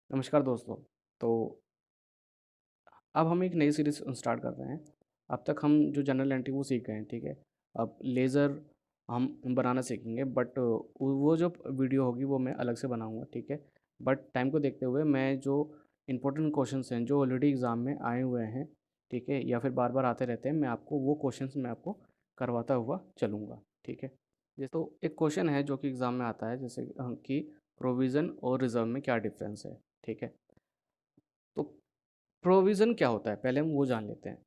नमस्कार दोस्तों। तो अब हम एक नई सीरीज़ स्टार्ट कर रहे हैं। अब तक हम जो जनरल एंट्री वो सीख गए हैं, ठीक है? अब लेज़र हम बनाना सीखेंगे, बट वो जो वीडियो होगी वो मैं अलग से बनाऊँगा, ठीक है? बट टाइम को देखते हुए मैं जो इम्पोर्टेंट क्वेश्चंस हैं, जो ऑलरेडी एग्ज़ाम में आए हुए हैं, ठीक है? या फिर बार-बार आते रहते हैं, मैं आपको वो क्वेश्चंस मैं आपको करवाता हुआ चलूँगा, ठीक है? ये तो एक क्वेश्चन है जो कि एग्ज़ाम में आता है, जैसे कि प्रोविज़न और रिज़र्व में क्या डिफ़रेंस है, ठीक है? तो प्रोविज़न क्या होता है? पहले हम वो जान लेते हैं।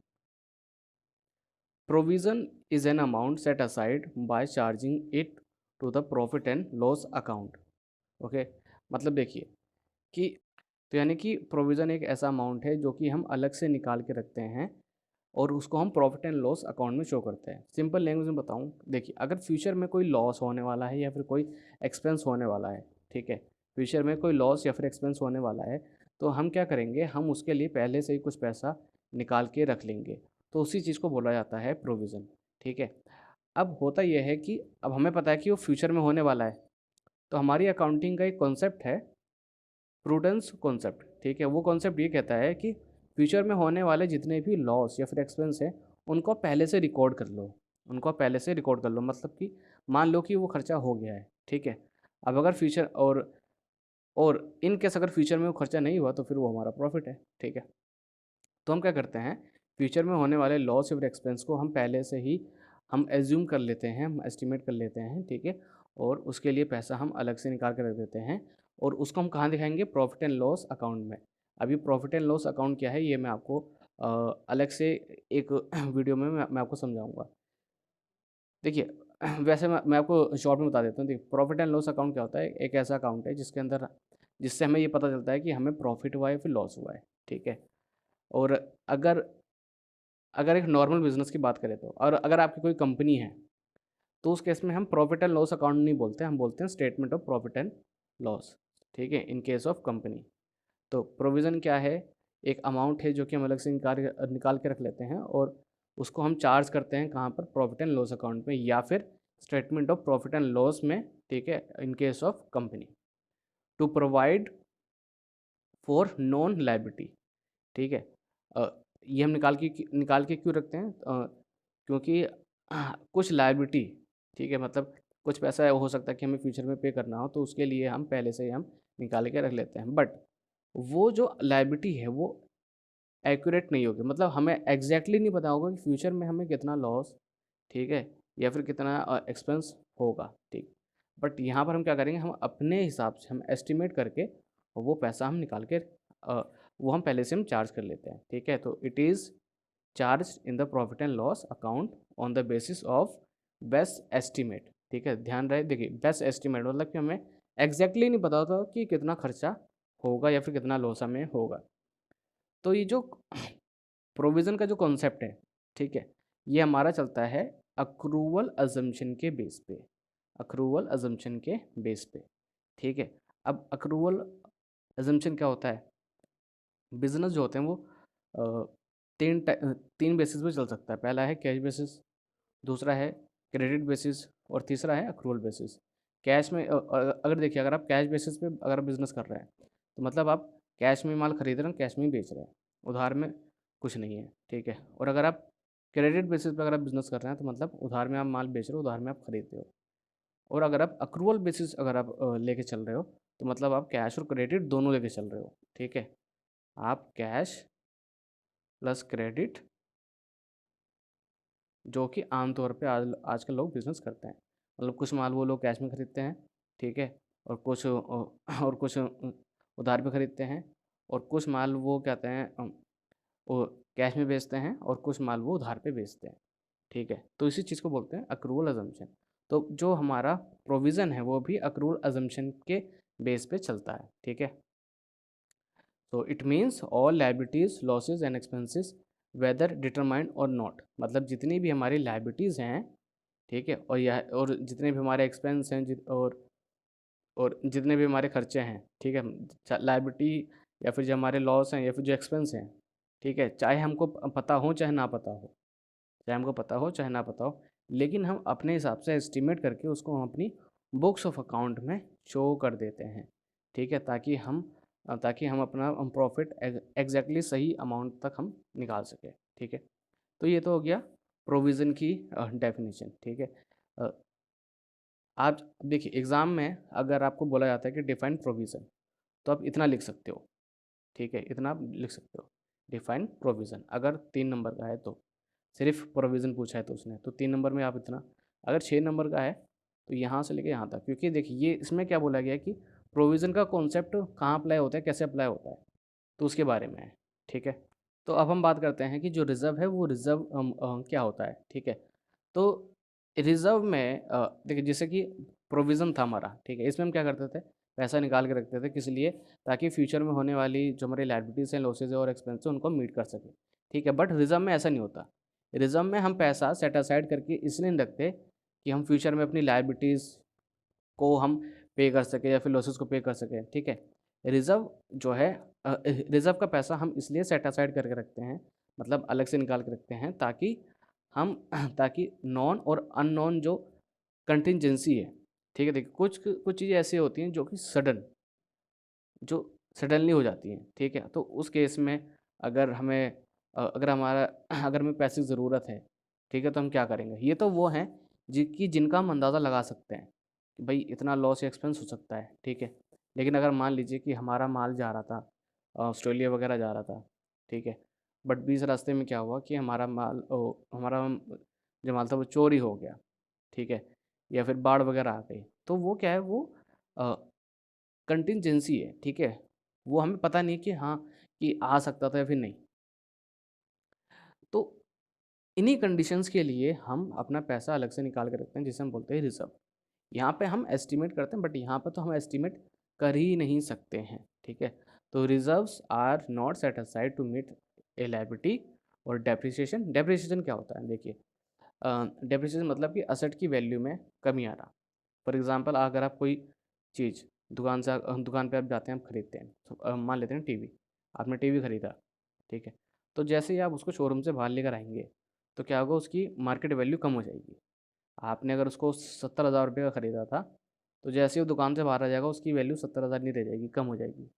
Provision is an amount set aside by charging it to the profit and loss account. Okay? मतलब देखिए कि तो यानी कि प्रोविज़न एक ऐसा अमाउंट है जो कि हम अलग से निकाल के रखते हैं और उसको हम प्रॉफिट एंड लॉस अकाउंट में शो करते हैं। सिंपल लैंग्वेज में बताऊँ, देखिए अगर फ्यूचर में कोई लॉस होने वाला है या फिर कोई एक्सपेंस होने वाला है, ठीक है? फ्यूचर में कोई लॉस या फिर एक्सपेंस होने वाला है, तो हम क्या करेंगे, हम उसके लिए पहले से ही कुछ पैसा निकाल के रख लेंगे। तो उसी चीज़ को बोला जाता है प्रोविज़न, ठीक है? अब होता ये है कि अब हमें पता है कि वो फ्यूचर में होने वाला है, तो हमारी अकाउंटिंग का एक कॉन्सेप्ट है प्रूडेंस कॉन्सेप्ट, ठीक है? वो कॉन्सेप्ट ये कहता है कि फ्यूचर में होने वाले जितने भी लॉस या फिर एक्सपेंस हैं, उनको पहले से रिकॉर्ड कर लो। उनको पहले से रिकॉर्ड कर लो, मतलब कि मान लो कि वो खर्चा हो गया है, ठीक है? अब अगर फ्यूचर और इन केस अगर फ्यूचर में वो खर्चा नहीं हुआ तो फिर वो हमारा प्रॉफिट है, ठीक है? तो हम क्या करते हैं, फ्यूचर में होने वाले लॉस या फिर एक्सपेंस को हम पहले से ही हम एज्यूम कर लेते हैं, हम एस्टिमेट कर लेते हैं, ठीक है? और उसके लिए पैसा हम अलग से निकाल के रख देते हैं और उसको हम कहाँ दिखाएँगे? प्रॉफिट एंड लॉस अकाउंट में। अब ये प्रॉफिट एंड लॉस अकाउंट क्या है, ये मैं आपको अलग से एक वीडियो में मैं आपको समझाऊँगा। देखिए वैसे मैं आपको शॉर्ट में बता देता हूँ। देखिए प्रॉफिट एंड लॉस अकाउंट क्या होता है? एक ऐसा अकाउंट है जिसके अंदर जिससे हमें ये पता चलता है कि हमें प्रॉफिट हुआ है या फिर लॉस हुआ है, ठीक है? और अगर अगर एक नॉर्मल बिज़नेस की बात करें तो और अगर आपकी कोई कंपनी है, तो उस केस में हम प्रॉफिट एंड लॉस अकाउंट नहीं बोलते हैं, हम बोलते हैं statement of profit and loss, ठीक है? In case of company. तो प्रोविज़न क्या है? एक अमाउंट है जो कि हम अलग से निकाल के रख लेते हैं और उसको हम चार्ज करते हैं कहाँ पर? प्रॉफिट एंड लॉस अकाउंट में या फिर statement of profit and loss में, ठीक है? In case of company to provide for non liability, ठीक है? अ, ये हम निकाल के क्यों रखते हैं? क्योंकि कुछ लायबिलिटी, ठीक है? मतलब कुछ पैसा हो सकता है कि हमें फ्यूचर में पे करना हो, तो उसके लिए हम पहले से ही हम निकाल के रख लेते हैं। बट वो जो लायबिलिटी है वो एक्यूरेट नहीं होगी, मतलब हमें एग्ज़ैक्टली नहीं पता होगा कि फ्यूचर में हमें कितना लॉस, ठीक है? या फिर कितना एक्सपेंस होगा, ठीक? बट यहाँ पर हम क्या करेंगे, हम अपने हिसाब से हम एस्टिमेट करके वो पैसा हम निकाल के वो हम पहले से हम चार्ज कर लेते हैं, ठीक है? तो it is charged in the profit and loss account on the basis of best estimate, ठीक है? ध्यान रहे, देखिए बेस्ट एस्टीमेट मतलब कि हमें एग्ज़ैक्टली नहीं पता होता कि कितना खर्चा होगा या फिर कितना लॉस हमें होगा। तो ये जो प्रोविज़न का जो कॉन्सेप्ट है, ठीक है? ये हमारा चलता है अक्रूवल असम्पशन के बेस पे, अक्रूवल असम्पशन के बेस पे, ठीक है? अब अक्रूवल असम्पशन क्या होता है? बिज़नेस जो होते हैं वो अ, 3 बेसिस पे चल सकता है। पहला है कैश बेसिस, दूसरा है क्रेडिट बेसिस और तीसरा है अक्रूवल बेसिस। कैश में अगर देखिए, अगर आप कैश बेसिस पे अगर बिज़नेस कर रहे हैं, तो मतलब आप कैश में माल खरीद रहे हैं, कैश में ही बेच रहे हैं, उधार में कुछ नहीं है, ठीक है? और अगर आप क्रेडिट बेसिस पे अगर आप बिज़नेस कर रहे हैं, तो मतलब उधार में आप माल बेच रहे हो, उधार में आप खरीद रहे हो। और अगर आप अक्रूवल बेसिस अगर आप लेके चल रहे हो, तो मतलब आप कैश और क्रेडिट दोनों लेके चल रहे हो, ठीक है? आप कैश प्लस क्रेडिट, जो कि आम तौर पे आजकल लोग बिज़नेस करते हैं। मतलब कुछ माल वो लोग कैश में खरीदते हैं, ठीक है? और कुछ और कुछ उधार पे खरीदते हैं और कुछ माल वो क्या कहते हैं वो कैश में बेचते हैं और कुछ माल वो उधार पे बेचते हैं, ठीक है? तो इसी चीज़ को बोलते हैं अक्रूवल असम्पशन। तो जो हमारा प्रोविज़न है वो भी अक्रूवल असम्पशन के बेस पे चलता है, ठीक है? तो it means all liabilities, losses and expenses whether determined or not, मतलब जितनी भी हमारी लायबिलिटीज़ हैं, ठीक है? और जितने भी हमारे एक्सपेंस हैं और जितने भी हमारे खर्चे हैं, ठीक है? लायबिलिटी या फिर जो हमारे लॉस हैं या फिर जो एक्सपेंस हैं, ठीक है? चाहे हमको पता हो चाहे ना पता हो, चाहे हमको पता हो चाहे ना पता हो, लेकिन हम अपने हिसाब से एस्टिमेट करके उसको हम अपनी बुक्स ऑफ अकाउंट में शो कर देते हैं, ठीक है? ताकि हम ताकि हम अपना प्रॉफिट एग्जैक्टली सही अमाउंट तक हम निकाल सकें। ठीक है, तो ये तो हो गया प्रोविज़न की डेफिनेशन। ठीक है, अ, आप देखिए एग्ज़ाम में अगर आपको बोला जाता है कि डिफाइन प्रोविज़न, तो आप इतना लिख सकते हो। ठीक है, इतना आप लिख सकते हो, डिफाइन प्रोविज़न। अगर 3 नंबर का है तो, सिर्फ़ प्रोविज़न पूछा है तो उसने, तो 3 नंबर में आप इतना। अगर 6 नंबर का है तो यहाँ से लेके यहाँ तक, क्योंकि देखिए ये इसमें क्या बोला गया है कि प्रोविज़न का कॉन्सेप्ट कहाँ अप्लाई होता है, कैसे अप्लाई होता है, तो उसके बारे में है। ठीक है, तो अब हम बात करते हैं कि जो रिज़र्व है वो रिज़र्व क्या होता है। ठीक है, तो रिज़र्व में देखिए जैसे कि प्रोविज़न था हमारा, ठीक है, इसमें हम क्या करते थे, पैसा निकाल के रखते थे किस लिए, ताकि फ्यूचर में होने वाली जो हमारी लायबिलिटीज़ हैं, लॉसेज़ और एक्सपेंस हैं, उनको मीट कर सकें। ठीक है, बट रिज़र्व में ऐसा नहीं होता। रिज़र्व में हम पैसा सेट असाइड करके इसलिए नहीं रखते कि हम फ्यूचर में अपनी लायबिलिटीज़ को हम पे कर सकें या फिर लॉसेस को पे कर सकें। ठीक है, रिज़र्व जो है रिज़र्व का पैसा हम इसलिए सेट असाइड करके रखते हैं, मतलब अलग से निकाल के रखते हैं, ताकि हम ताकि नॉन और अननोन जो कंटिंजेंसी है, ठीक है, देखिए कुछ कुछ चीज़ें ऐसी होती हैं जो कि जो सडनली हो जाती हैं। ठीक है, तो उस केस में अगर हमें अगर हमारा अगर हमें पैसे की ज़रूरत है, ठीक है, तो हम क्या करेंगे, ये तो वो हैं जिनका हम अंदाज़ा लगा सकते हैं कि भाई इतना लॉस या एक्सपेंस हो सकता है। ठीक है, लेकिन अगर मान लीजिए कि हमारा माल जा रहा था ऑस्ट्रेलिया वगैरह जा रहा था, ठीक है, बट बीच रास्ते में क्या हुआ कि हमारा जो माल था वो चोरी हो गया। ठीक है, या फिर बाढ़ वगैरह आ गई, तो वो क्या है, वो कंटिंजेंसी है। ठीक है, वो हमें पता नहीं कि हाँ, कि आ सकता था या फिर नहीं। तो इन्हीं कंडीशंस के लिए हम अपना पैसा अलग से निकाल के रखते हैं, जिसे हम बोलते हैं रिज़र्व। यहाँ पे हम एस्टिमेट करते हैं, बट यहाँ पे तो हम एस्टिमेट कर ही नहीं सकते हैं। ठीक है, तो reserves are not set aside to meet a liability. और डेप्रिसिएशन, डेप्रिसिएशन क्या होता है, देखिए डेप्रिसिएशन मतलब कि असेट की वैल्यू में कमी आना। फॉर एग्जांपल अगर आप कोई चीज़ दुकान पे आप जाते हैं, आप खरीदते हैं, तो मान लेते हैं टीवी, आपने टीवी खरीदा। ठीक है, तो जैसे ही आप उसको शोरूम से बाहर लेकर आएंगे, तो क्या होगा, उसकी मार्केट वैल्यू कम हो जाएगी। आपने अगर उसको 70,000 रुपये का ख़रीदा था, तो जैसे ही वो दुकान से बाहर आ जाएगा, उसकी वैल्यू 70,000 नहीं रह जाएगी, कम हो जाएगी।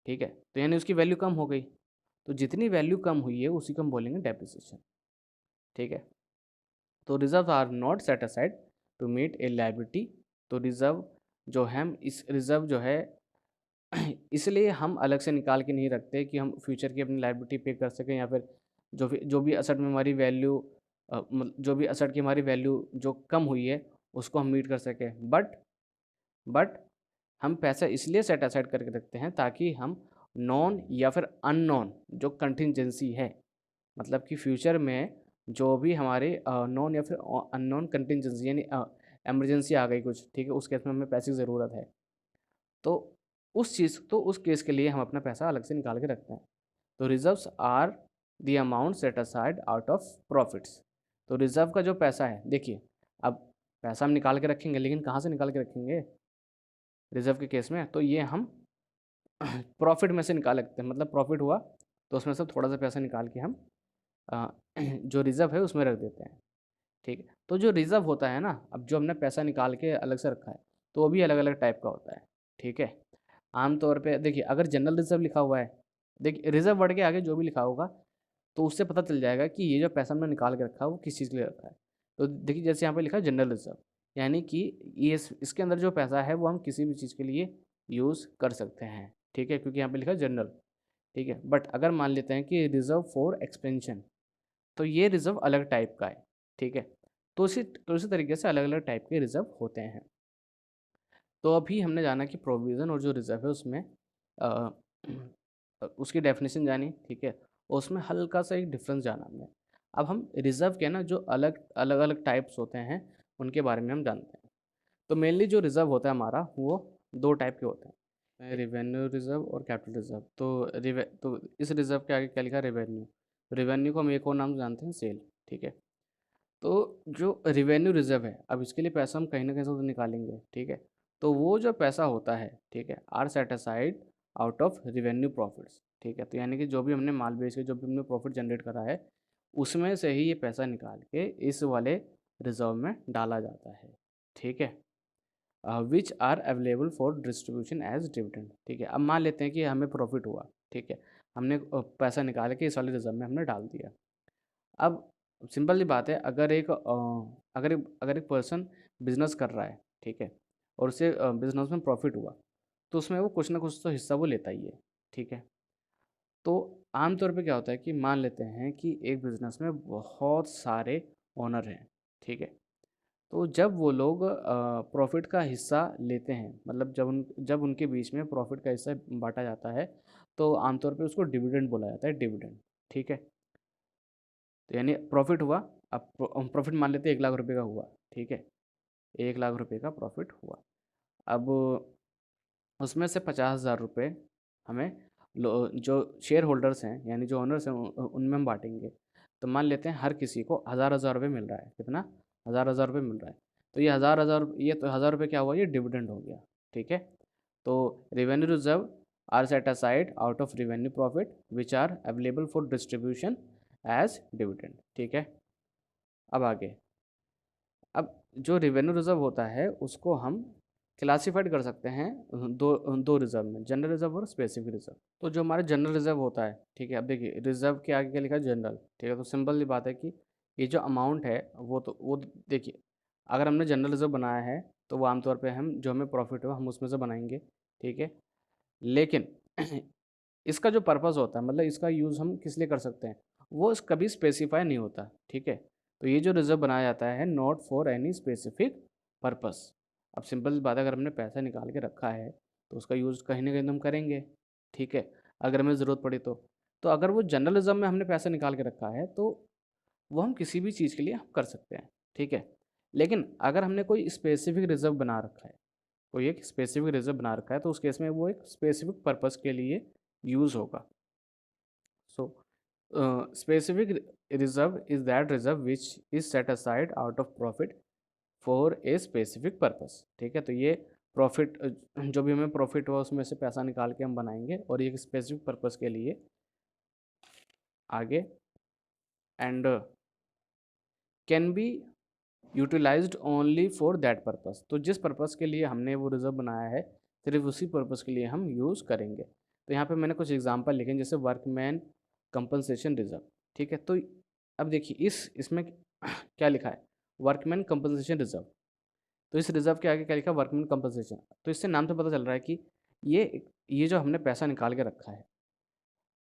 ठीक है, तो यानी उसकी वैल्यू कम हो गई। तो जितनी वैल्यू कम हुई है उसी को हम बोलेंगे डेप्रिसिएशन। ठीक है, तो reserve are not set aside to meet a liability. तो रिजर्व जो है, हम इस रिजर्व जो है इसलिए हम अलग से निकाल के नहीं रखते कि हम फ्यूचर की अपनी लायबिलिटी पे कर सकें, या फिर जो भी असेट में हमारी वैल्यू जो भी असेट की हमारी वैल्यू जो कम हुई है, उसको हम मीट कर सकें। बट हम पैसा इसलिए सेट असाइड करके रखते हैं ताकि हम नॉन या फिर अननोन जो कंटिजेंसी है, मतलब कि फ्यूचर में जो भी हमारे नॉन या फिर अननोन कंटिजेंसी, यानी इमरजेंसी आ गई कुछ, ठीक है, उस केस में हमें पैसे की ज़रूरत है, तो उस केस के लिए हम अपना पैसा अलग से निकाल के रखते हैं। तो reserves are the amount set aside out of profits. तो रिजर्व का जो पैसा है, देखिए अब पैसा हम निकाल के रखेंगे, लेकिन कहाँ से निकाल के रखेंगे रिजर्व के केस में, तो ये हम प्रॉफिट में से निकाल सकते हैं, मतलब प्रॉफिट हुआ तो उसमें से थोड़ा सा पैसा निकाल के हम अ, जो रिज़र्व है उसमें रख देते हैं। ठीक है, तो जो रिज़र्व होता है ना, अब जो हमने पैसा निकाल के अलग से रखा है, तो वो भी अलग अलग टाइप का होता है। ठीक है, आम तौर पे देखिए अगर जनरल रिज़र्व लिखा हुआ है, देखिए रिज़र्व वर्ड के आगे जो भी लिखा होगा, तो उससे पता चल जाएगा कि ये जो पैसा हमने निकाल के रखा है वो किस चीज़ के लिए रखा है। तो देखिए जैसे यहाँ पे लिखा है जनरल रिज़र्व, यानी कि ये इसके अंदर जो पैसा है वो हम किसी भी चीज़ के लिए यूज़ कर सकते हैं। ठीक है, क्योंकि यहाँ पे लिखा है जनरल। ठीक है, बट अगर मान लेते हैं कि रिज़र्व फॉर एक्सपेंशन, तो ये रिज़र्व अलग टाइप का है। ठीक है, तो इसी तरीके से अलग अलग टाइप के रिज़र्व होते हैं। तो अभी हमने जाना कि प्रोविज़न और जो रिज़र्व है उसमें अ, उसकी डेफिनेशन जानी, ठीक है, और उसमें हल्का सा एक डिफरेंस जाना हमने। अब हम रिज़र्व के ना जो अलग अलग अलग टाइप्स होते हैं उनके बारे में हम जानते हैं। तो मेनली जो रिज़र्व होता है हमारा, वो दो टाइप के होते हैं, रिवेन्यू रिज़र्व और कैपिटल रिज़र्व। तो इस रिज़र्व के आगे क्या लिखा है, रेवेन्यू। रेवेन्यू को हम एक और नाम से जानते हैं, सेल। ठीक है, तो जो रिवेन्यू रिज़र्व है, अब इसके लिए पैसा हम कहीं ना कहीं से तो निकालेंगे। ठीक है, तो वो जो पैसा होता है, ठीक है, are set aside out of revenue profits. ठीक है, तो यानी कि जो भी हमने माल बेच के जो भी हमने प्रॉफिट जनरेट करा है, उसमें से ही ये पैसा निकाल के इस वाले रिज़र्व में डाला जाता है। ठीक है, which are available for distribution as dividend. ठीक है, अब मान लेते हैं कि हमें प्रॉफिट हुआ। ठीक है, हमने पैसा निकाल के इस वाले रिजर्व में हमने डाल दिया। अब सिंपल सी बात है, अगर एक पर्सन बिजनेस कर रहा है, ठीक है, और उसे बिजनेस में प्रॉफिट हुआ, तो उसमें वो कुछ ना कुछ तो हिस्सा वो लेता ही है। ठीक है, तो आमतौर पे क्या होता है कि मान लेते हैं कि एक बिजनेस में बहुत सारे ओनर हैं। ठीक है, तो जब वो लोग प्रॉफिट का हिस्सा लेते हैं, मतलब जब उनके बीच में प्रॉफिट का हिस्सा बांटा जाता है, तो आमतौर पे उसको डिविडेंड बोला जाता है, डिविडेंड। ठीक है, तो यानी प्रॉफिट हुआ। अब प्रॉफिट मान लेते हैं 1 लाख रुपए का हुआ। ठीक है, 1 लाख रुपए का प्रॉफिट हुआ। अब उसमें से 50,000 रुपये हमें जो शेयर होल्डर्स हैं, यानी जो ओनर्स हैं, उनमें हम बांटेंगे। तो मान लेते हैं हर किसी को हज़ार हज़ार रुपये मिल रहा है। कितना? हज़ार हज़ार रुपये मिल रहा है। तो ये हज़ार रुपये क्या हुआ? ये डिविडेंड हो गया। ठीक है, तो revenue reserve are set aside out of revenue profit which are available for distribution as dividend. ठीक है, अब आगे। अब जो रेवेन्यू रिजर्व होता है उसको हम क्लासिफाइड कर सकते हैं दो दो रिजर्व में, जनरल रिजर्व और स्पेसिफिक रिजर्व। तो जो हमारा जनरल रिजर्व होता है, ठीक है, अब देखिए रिजर्व के आगे क्या लिखा है? जनरल। ठीक है, तो सिंपल सी बात है कि ये जो अमाउंट है वो देखिए, अगर हमने जनरल रिजर्व बनाया है तो वो आमतौर पे हम जो हमें प्रॉफिट हो हम उसमें से बनाएंगे। ठीक है, लेकिन इसका जो पर्पस होता है, मतलब इसका यूज़ हम किस लिए कर सकते हैं, वो कभी स्पेसिफाई नहीं होता। ठीक है, तो ये जो रिजर्व बनाया जाता है not for any specific purpose. अब सिंपल बात है, अगर हमने पैसा निकाल के रखा है तो उसका यूज़ कहीं ना कहीं तो हम करेंगे। ठीक है, अगर हमें ज़रूरत पड़ी तो अगर वो जनरल रिजर्व में हमने पैसा निकाल के रखा है तो वो हम किसी भी चीज़ के लिए हम कर सकते हैं। ठीक है, लेकिन अगर हमने कोई स्पेसिफिक रिजर्व बना रखा है, कोई एक स्पेसिफिक रिजर्व बना रखा है, तो उस केस में वो एक स्पेसिफिक पर्पस के लिए यूज़ होगा। So specific reserve is that reserve which is set aside out of profit for a specific purpose. ठीक है, तो ये प्रॉफिट, जो भी हमें प्रॉफिट हुआ उसमें से पैसा निकाल के हम बनाएंगे और ये एक स्पेसिफिक पर्पस के लिए आगे, and can be utilized only for that purpose. तो जिस पर्पस के लिए हमने वो रिजर्व बनाया है सिर्फ उसी पर्पस के लिए हम यूज़ करेंगे। तो यहाँ पे मैंने कुछ एग्जांपल लिखे हैं, जैसे वर्कमैन कंपनसेशन रिजर्व। ठीक है, तो अब देखिए इसमें क्या लिखा है? Workman compensation reserve. तो इस रिजर्व के आगे क्या लिखा है? Workman compensation. तो इससे नाम से पता चल रहा है कि ये जो हमने पैसा निकाल के रखा है,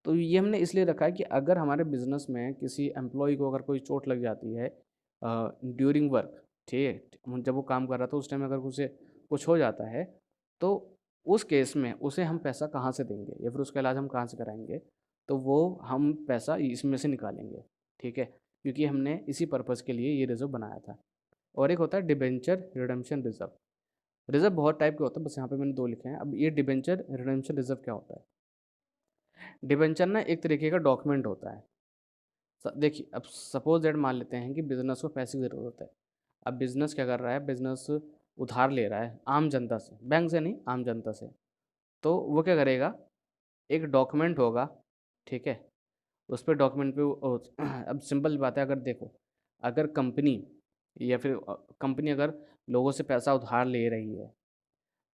तो ये हमने इसलिए रखा है कि अगर हमारे बिजनेस में किसी एम्प्लॉय को अगर कोई चोट लग जाती है ड्यूरिंग वर्क, ठीक है, जब वो काम कर रहा था उस टाइम अगर उसे कुछ हो जाता है, तो उस केस में उसे हम पैसा कहाँ से देंगे या फिर उसका इलाज हम कहाँ से कराएंगे? तो वो हम पैसा इसमें से निकालेंगे। ठीक है, क्योंकि हमने इसी पर्पज़ के लिए ये रिजर्व बनाया था। और एक होता है डिबेंचर रिडेम्पशन रिजर्व। रिजर्व बहुत टाइप के होते हैं, बस यहाँ पे मैंने दो लिखे हैं। अब ये डिबेंचर रिडेम्पशन रिजर्व क्या होता है? डिबेंचर ना एक तरीके का डॉक्यूमेंट होता है। देखिए, अब सपोज दैट मान लेते हैं कि बिज़नेस को पैसे की ज़रूरत है। अब बिज़नेस क्या कर रहा है? बिज़नेस उधार ले रहा है आम जनता से, बैंक से नहीं, आम जनता से। तो वो क्या करेगा? एक डॉक्यूमेंट होगा। ठीक है, उस पे डॉक्यूमेंट पे अब सिंपल बात है, अगर देखो, अगर कंपनी या फिर कंपनी अगर लोगों से पैसा उधार ले रही है,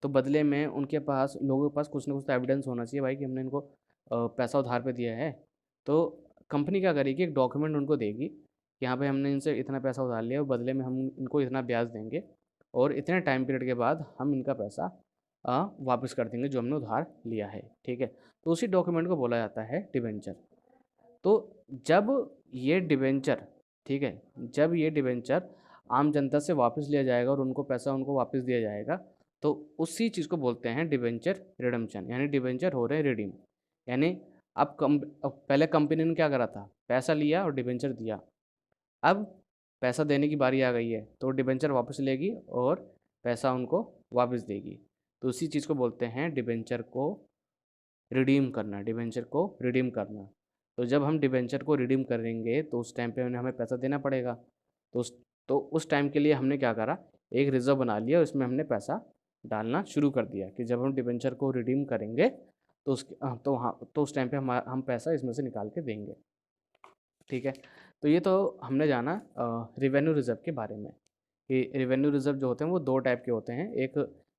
तो बदले में उनके पास, लोगों के पास कुछ ना कुछ तो एविडेंस होना चाहिए भाई कि हमने इनको पैसा उधार पे दिया है। तो कंपनी क्या करेगी? एक डॉक्यूमेंट उनको देगी कि हाँ भाई हमने इनसे इतना पैसा उधार लिया और बदले में हम इनको इतना ब्याज देंगे और इतने टाइम पीरियड के बाद हम इनका पैसा वापस कर देंगे जो हमने उधार लिया है। ठीक है, तो उसी डॉक्यूमेंट को बोला जाता है डिबेंचर। तो जब ये डिबेंचर, ठीक है, जब ये डिबेंचर आम जनता से वापस लिया जाएगा और उनको पैसा उनको वापस दिया जाएगा, तो उसी चीज़ को बोलते हैं डिबेंचर रिडम्पशन, यानी डिबेंचर हो रहे हैं रिडीम। यानी अब पहले कंपनी ने क्या करा था? पैसा लिया और डिबेंचर दिया। अब पैसा देने की बारी आ गई है तो डिबेंचर वापस लेगी और पैसा उनको वापस देगी। तो उसी चीज़ को बोलते हैं डिबेंचर को रिडीम करना, डिबेंचर को रिडीम करना। तो जब हम डिबेंचर को रिडीम करेंगे तो उस टाइम पे हमें पैसा देना पड़ेगा। तो उस टाइम के लिए हमने क्या करा? एक रिज़र्व बना लिया, उसमें हमने पैसा डालना शुरू कर दिया कि जब हम डिबेंचर को रिडीम करेंगे तो उस टाइम पे हम पैसा इसमें से निकाल के देंगे। ठीक है, तो ये तो हमने जाना रेवेन्यू रिज़र्व के बारे में। कि रेवेन्यू रिजर्व जो होते हैं वो दो टाइप के होते हैं, एक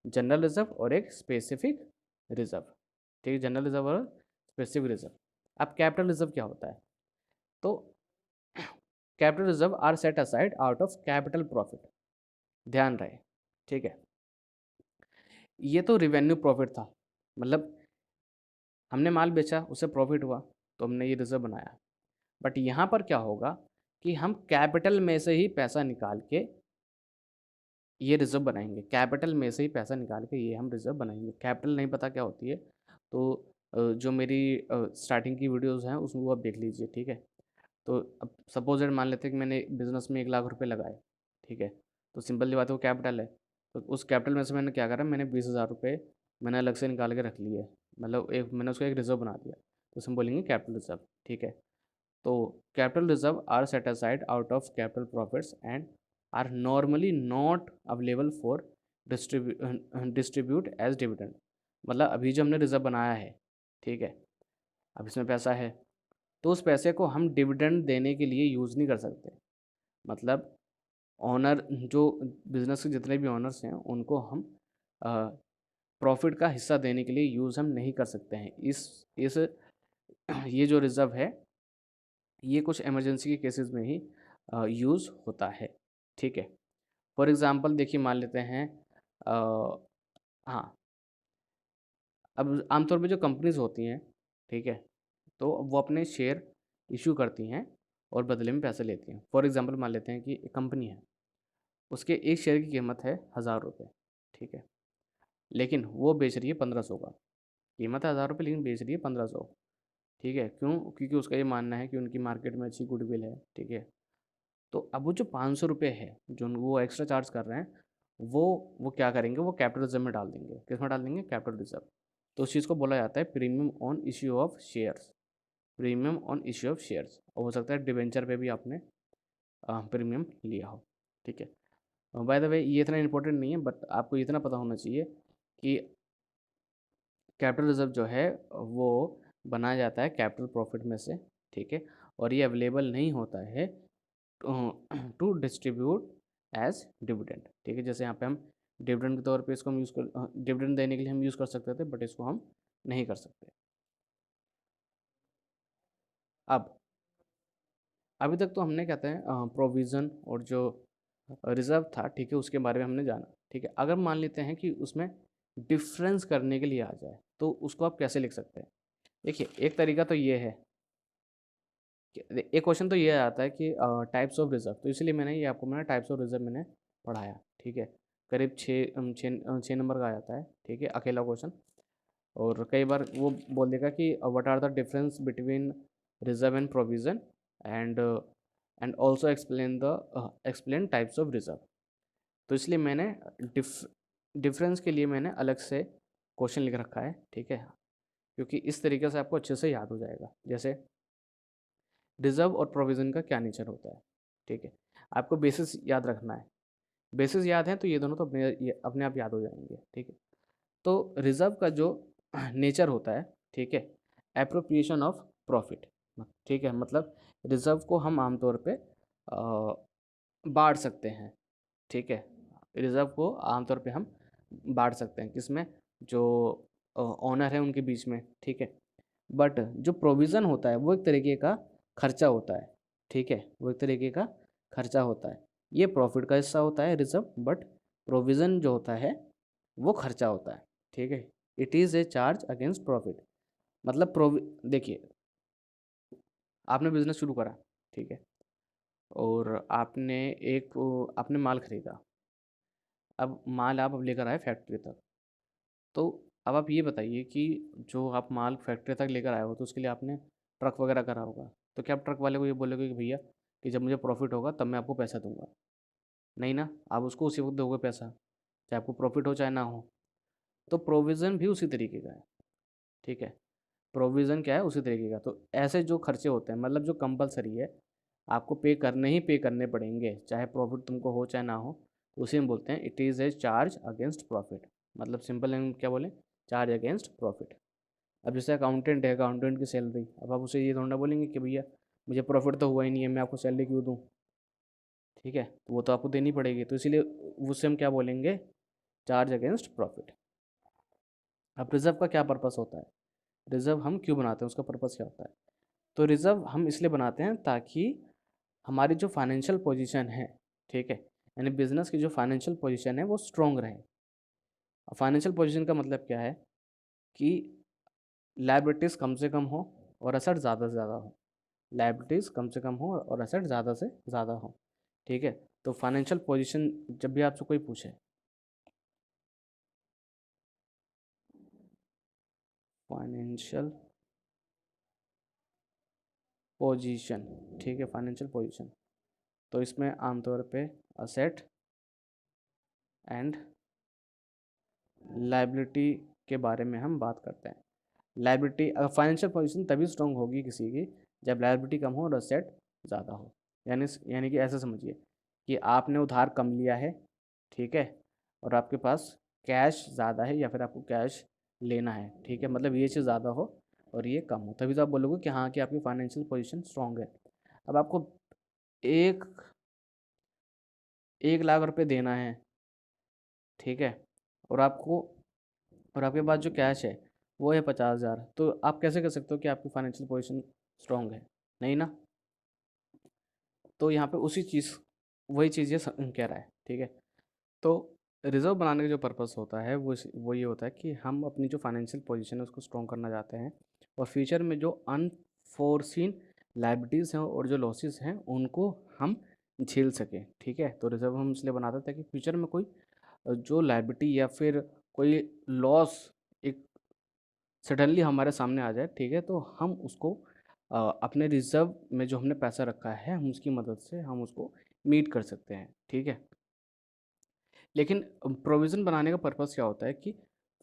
जनरल रिजर्व और एक स्पेसिफिक रिजर्व। ठीक है, जनरल रिजर्व और स्पेसिफिक रिजर्व। अब कैपिटल रिजर्व क्या होता है? तो capital reserve are set aside out of capital profit, ध्यान रहे। ठीक है, ये तो रिवेन्यू प्रॉफिट था, मतलब हमने माल बेचा, उससे प्रॉफिट हुआ, तो हमने ये रिजर्व बनाया। बट यहाँ पर क्या होगा कि हम कैपिटल में से ही पैसा निकाल के ये रिजर्व बनाएंगे, कैपिटल में से ही पैसा निकाल के ये हम रिजर्व बनाएंगे। कैपिटल नहीं पता क्या होती है तो जो मेरी स्टार्टिंग की वीडियोस हैं उसमें वो आप देख लीजिए। ठीक है, तो अब सपोज मान लेते हैं कि मैंने बिज़नेस में 1 लाख रुपए लगाए। ठीक है, तो सिंपल सी बात है वो कैपिटल है, तो उस कैपिटल में से मैंने क्या करा, मैंने 20,000 रुपये मैंने अलग से निकाल के रख लिए, मतलब एक मैंने उसका एक रिजर्व बना दिया, तो उसमें बोलेंगे कैपिटल रिजर्व। ठीक है, तो capital reserve are set aside out of capital profits and are normally not available for distribute as dividend. मतलब अभी जो हमने रिजर्व बनाया है, ठीक है, अब इसमें पैसा है, तो उस पैसे को हम डिविडेंड देने के लिए यूज़ नहीं कर सकते। मतलब ऑनर जो बिज़नेस के जितने भी ऑनर्स हैं उनको हम प्रॉफिट का हिस्सा देने के लिए यूज़ हम नहीं कर सकते हैं। इस ये जो रिज़र्व है ये कुछ इमरजेंसी के केसेस में ही यूज़ होता है। ठीक है, फॉर एग्ज़ाम्पल देखिए मान लेते हैं हाँ, अब आमतौर पे जो कंपनीज़ होती हैं, ठीक है, तो वो अपने शेयर इश्यू करती हैं और बदले में पैसे लेती हैं। फॉर एग्ज़ाम्पल मान लेते हैं कि एक कंपनी है, उसके एक शेयर की कीमत है 1,000 रुपये। ठीक है, लेकिन वो बेच रही है 1500 का। कीमत है 1,000 रुपये लेकिन बेच रही है 1500। ठीक है, क्यों? क्योंकि उसका ये मानना है कि उनकी मार्केट में अच्छी गुडविल है। ठीक है, तो अब वो जो 500 रुपये है जो वो एक्स्ट्रा चार्ज कर रहे हैं, वो वो क्या करेंगे, वो कैपिटल रिजर्व में डाल देंगे। किस में डाल देंगे? Capital reserve. तो उस चीज़ को बोला जाता है premium on issue of shares. Premium on issue of shares, और हो सकता है डिवेंचर पे भी आपने प्रीमियम लिया हो। ठीक है, बाय द वे ये इतना इंपॉर्टेंट नहीं है, बट आपको इतना पता होना चाहिए कि कैपिटल रिजर्व जो है वो बनाया जाता है कैपिटल प्रॉफिट में से। ठीक है, और ये अवेलेबल नहीं होता है टू डिस्ट्रीब्यूट एज डिविडेंड। ठीक है, जैसे यहाँ पे हम डिविडेंड के तौर पे इसको हम यूज़ कर डिविडेंड देने के लिए हम यूज़ कर सकते थे, बट इसको हम नहीं कर सकते। अब अभी तक तो हमने कहते हैं प्रोविज़न और जो रिज़र्व था, ठीक है, उसके बारे में हमने जाना। ठीक है, अगर मान लेते हैं कि उसमें डिफरेंस करने के लिए आ जाए तो उसको आप कैसे लिख सकते हैं? देखिए, एक तरीका तो ये है कि एक क्वेश्चन तो ये आता है कि टाइप्स ऑफ रिज़र्व, तो इसलिए मैंने ये आपको मैंने टाइप्स ऑफ रिज़र्व मैंने पढ़ाया। ठीक है, करीब 6 नंबर का आ जाता है। ठीक है, अकेला क्वेश्चन। और कई बार वो बोल देगा कि what are the difference between reserve and provision and and also explain types of reserve. तो इसलिए मैंने डिफरेंस के लिए मैंने अलग से क्वेश्चन लिख रखा है। ठीक है, क्योंकि इस तरीके से आपको अच्छे से याद हो जाएगा। जैसे रिजर्व और प्रोविज़न का क्या नेचर होता है। ठीक है, आपको बेसिस याद रखना है। बेसिस याद है तो ये दोनों तो ये अपने आप याद हो जाएंगे। ठीक है, तो रिजर्व का जो नेचर होता है, ठीक है, एप्रोप्रिएशन ऑफ प्रॉफिट। ठीक है, मतलब रिजर्व को हम आमतौर पे बांट सकते हैं। ठीक है, रिजर्व को आमतौर पे हम बांट सकते हैं किसमें, जो ओनर है उनके बीच में। ठीक है, बट जो प्रोविज़न होता है वो एक तरीके का खर्चा होता है। ठीक है, वो एक तरीके का खर्चा होता है। ये प्रॉफिट का हिस्सा होता है रिजर्व, बट प्रोविज़न जो होता है वो खर्चा होता है। ठीक है, it is a charge against profit. मतलब देखिए, आपने बिजनेस शुरू करा, ठीक है, और आपने माल खरीदा। अब माल आप अब लेकर आए फैक्ट्री तक, तो अब आप ये बताइए कि जो आप माल फैक्ट्री तक लेकर आए हो तो उसके लिए आपने ट्रक वगैरह करा होगा। तो क्या आप ट्रक वाले को ये बोलोगे कि भैया कि जब मुझे प्रॉफिट होगा तब मैं आपको पैसा दूंगा? नहीं ना, आप उसको उसी वक्त दोगे पैसा, चाहे आपको प्रॉफिट हो चाहे ना हो। तो प्रोविज़न भी उसी तरीके का है। ठीक है, प्रोविज़न क्या है, उसी तरीके का। तो ऐसे जो खर्चे होते हैं, मतलब जो कंपलसरी है, आपको पे करने पड़ेंगे, चाहे प्रॉफिट तुमको हो चाहे ना हो, तो उसी में बोलते हैं it is a charge against profit. मतलब सिंपल लैंग्वेज क्या बोलें, चार्ज अगेंस्ट प्रॉफिट। अब जैसे अकाउंटेंट है, अकाउंटेंट की सैलरी, अब आप उसे ये थोड़ा ना बोलेंगे कि भैया मुझे प्रॉफिट तो हुआ ही नहीं है, मैं आपको सैलरी क्यों दूँ? ठीक है, तो वो तो आपको देनी पड़ेगी, तो इसीलिए उससे हम क्या बोलेंगे, चार्ज अगेंस्ट प्रॉफिट। अब रिजर्व का क्या पर्पस होता है, रिजर्व हम क्यों बनाते हैं, उसका पर्पस क्या होता है। तो रिजर्व हम इसलिए बनाते हैं ताकि हमारी जो फाइनेंशियल पोजीशन है, ठीक है, यानी बिजनेस की जो फाइनेंशियल पोजीशन है वो स्ट्रॉन्ग रहे। फाइनेंशियल पोजीशन का मतलब क्या है कि लायबिलिटीज़ कम से कम हो और एसेट ज़्यादा से ज़्यादा हो, लायबिलिटीज़ कम से कम हो और एसेट ज़्यादा से ज़्यादा हो, ठीक है। तो फाइनेंशियल पोजीशन जब भी आपसे कोई पूछे, फाइनेंशियल पोजीशन, ठीक है, फाइनेंशियल पोजीशन, तो इसमें आमतौर पे असेट एंड लायबिलिटी के बारे में हम बात करते हैं। लायबिलिटी, फाइनेंशियल पोजीशन तभी स्ट्रॉन्ग होगी किसी की जब लायबिलिटी कम हो और असेट ज़्यादा हो। यानी कि ऐसे समझिए कि आपने उधार कम लिया है, ठीक है, और आपके पास कैश ज़्यादा है या फिर आपको कैश लेना है, ठीक है, मतलब ये चीज़ ज़्यादा हो और ये कम हो, तभी तो आप बोलोगे कि हाँ कि आपकी फाइनेंशियल पोजीशन स्ट्रॉन्ग है। अब आपको एक 1 लाख रुपए देना है, ठीक है, और आपको और आपके पास जो कैश है वो है 50,000, तो आप कैसे कर सकते हो कि आपकी फाइनेंशियल पोजीशन स्ट्रॉन्ग है, नहीं ना। तो यहाँ पे उसी चीज़ वही चीज़ ये कह रहा है, ठीक है। तो रिज़र्व बनाने का जो पर्पस होता है वो ये होता है कि हम अपनी जो फाइनेंशियल पोजीशन है उसको स्ट्रॉन्ग करना चाहते हैं और फ्यूचर में जो अनफोर्सीन लायबिलिटीज़ हैं और जो लॉसेस हैं उनको हम झेल सकें, ठीक है। तो रिज़र्व हम इसलिए बनाते हैं ताकि फ्यूचर में कोई जो लायबिलिटी या फिर कोई लॉस एक सडनली हमारे सामने आ जाए, ठीक है, तो हम उसको अपने रिज़र्व में जो हमने पैसा रखा है हम उसकी मदद से हम उसको मीट कर सकते हैं, ठीक है। लेकिन प्रोविज़न बनाने का पर्पस क्या होता है कि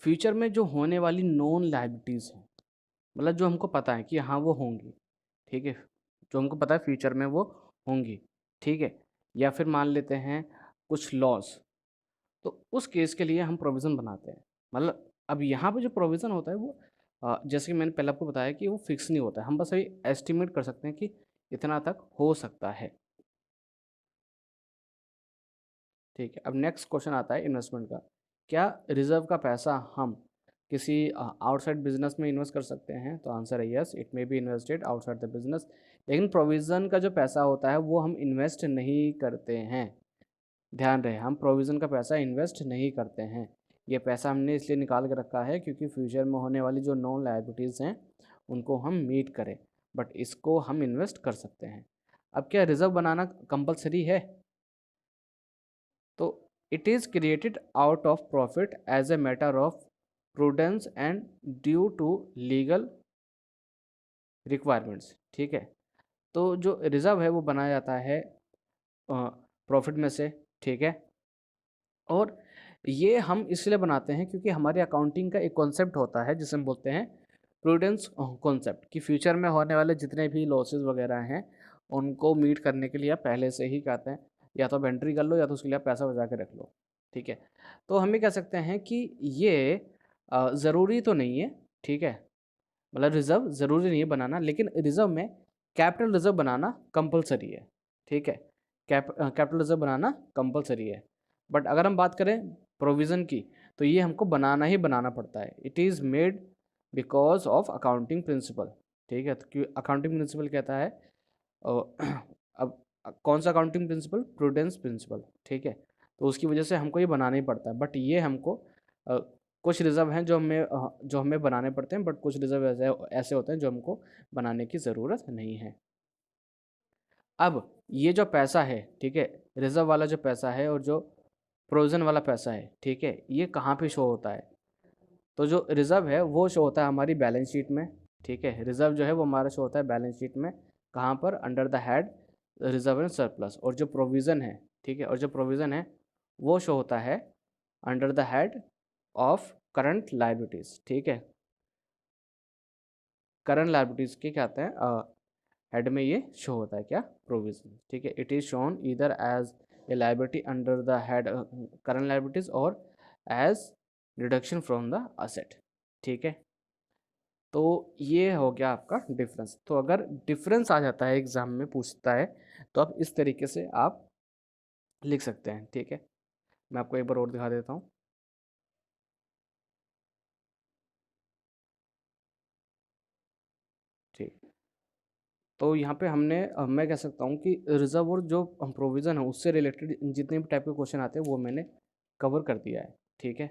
फ्यूचर में जो होने वाली नॉन लायबिलिटीज़ हैं, मतलब जो हमको पता है कि हाँ वो होंगी, ठीक है, जो हमको पता है फ्यूचर में वो होंगी, ठीक है, या फिर मान लेते हैं कुछ लॉस, तो उस केस के लिए हम प्रोविज़न बनाते हैं। मतलब अब यहाँ पे जो प्रोविज़न होता है वो जैसे कि मैंने पहले आपको बताया कि वो फिक्स नहीं होता है, हम बस अभी एस्टिमेट कर सकते हैं कि इतना तक हो सकता है, ठीक है। अब नेक्स्ट क्वेश्चन आता है इन्वेस्टमेंट का। क्या रिज़र्व का पैसा हम किसी आउटसाइड बिजनेस में इन्वेस्ट कर सकते हैं, तो आंसर है yes, it may be invested outside the business. लेकिन प्रोविज़न का जो पैसा होता है वो हम इन्वेस्ट नहीं करते हैं, ध्यान रहे, हम प्रोविज़न का पैसा इन्वेस्ट नहीं करते हैं। ये पैसा हमने इसलिए निकाल के रखा है क्योंकि फ्यूचर में होने वाली जो नॉन लायबिलिटीज़ हैं उनको हम मीट करें, बट इसको हम इन्वेस्ट कर सकते हैं। अब क्या रिज़र्व बनाना कंपलसरी है, तो it is created out of profit as a matter of prudence and due to legal requirements, ठीक है। तो जो रिज़र्व है वो बनाया जाता है प्रॉफिट में से, ठीक है, और ये हम इसलिए बनाते हैं क्योंकि हमारे अकाउंटिंग का एक कॉन्सेप्ट होता है जिसे हम बोलते हैं प्रूडेंस कॉन्सेप्ट, कि फ्यूचर में होने वाले जितने भी लॉसेस वगैरह हैं उनको मीट करने के लिए आप पहले से ही कहते हैं या तो आप एंट्री कर लो या तो उसके लिए आप पैसा बचा के रख लो, ठीक है। तो हम ये कह सकते हैं कि ये ज़रूरी तो नहीं है, ठीक है, मतलब रिज़र्व ज़रूरी नहीं है बनाना, लेकिन रिज़र्व में कैपिटल रिज़र्व बनाना कंपलसरी है, ठीक है, कैपिटल रिज़र्व बनाना कंपलसरी है। बट अगर हम बात करें प्रोविज़न की, तो ये हमको बनाना ही बनाना पड़ता है, it is made because of accounting principle, ठीक है। तो अकाउंटिंग प्रिंसिपल कहता है अब कौन सा अकाउंटिंग प्रिंसिपल, प्रूडेंस प्रिंसिपल, ठीक है, तो उसकी वजह से हमको ये बनाना ही पड़ता है। बट ये हमको कुछ रिज़र्व हैं जो हमें बनाने पड़ते हैं, बट कुछ रिज़र्व ऐसे ऐसे होते हैं जो हमको बनाने की ज़रूरत नहीं है। अब ये जो पैसा है, ठीक है, रिज़र्व वाला जो पैसा है और जो प्रोविज़न वाला पैसा है, ठीक है, ये कहाँ पे शो होता है, तो जो रिज़र्व है वो शो होता है हमारी बैलेंस शीट में, ठीक है, रिज़र्व जो है वो हमारा शो होता है बैलेंस शीट में, कहाँ पर, under the head reserve and surplus, और जो प्रोविज़न है, ठीक है, और जो प्रोविज़न है वो शो होता है under the head of current liabilities, ठीक है। करंट लायबिलिटीज़ के क्या आते हैं, हेड में ये शो होता है क्या, प्रोविज़न, ठीक है, it is shown either as a liability under the head current liabilities और as reduction from the asset, ठीक है। तो ये हो गया आपका डिफरेंस। तो अगर डिफरेंस आ जाता है एग्ज़ाम में पूछता है तो आप इस तरीके से आप लिख सकते हैं, ठीक है। मैं आपको एक बार और दिखा देता हूँ। ठीक, तो यहाँ पे हमने मैं कह सकता हूँ कि रिज़र्व और जो प्रोविज़न है उससे रिलेटेड जितने भी टाइप के क्वेश्चन आते हैं वो मैंने कवर कर दिया है, ठीक है।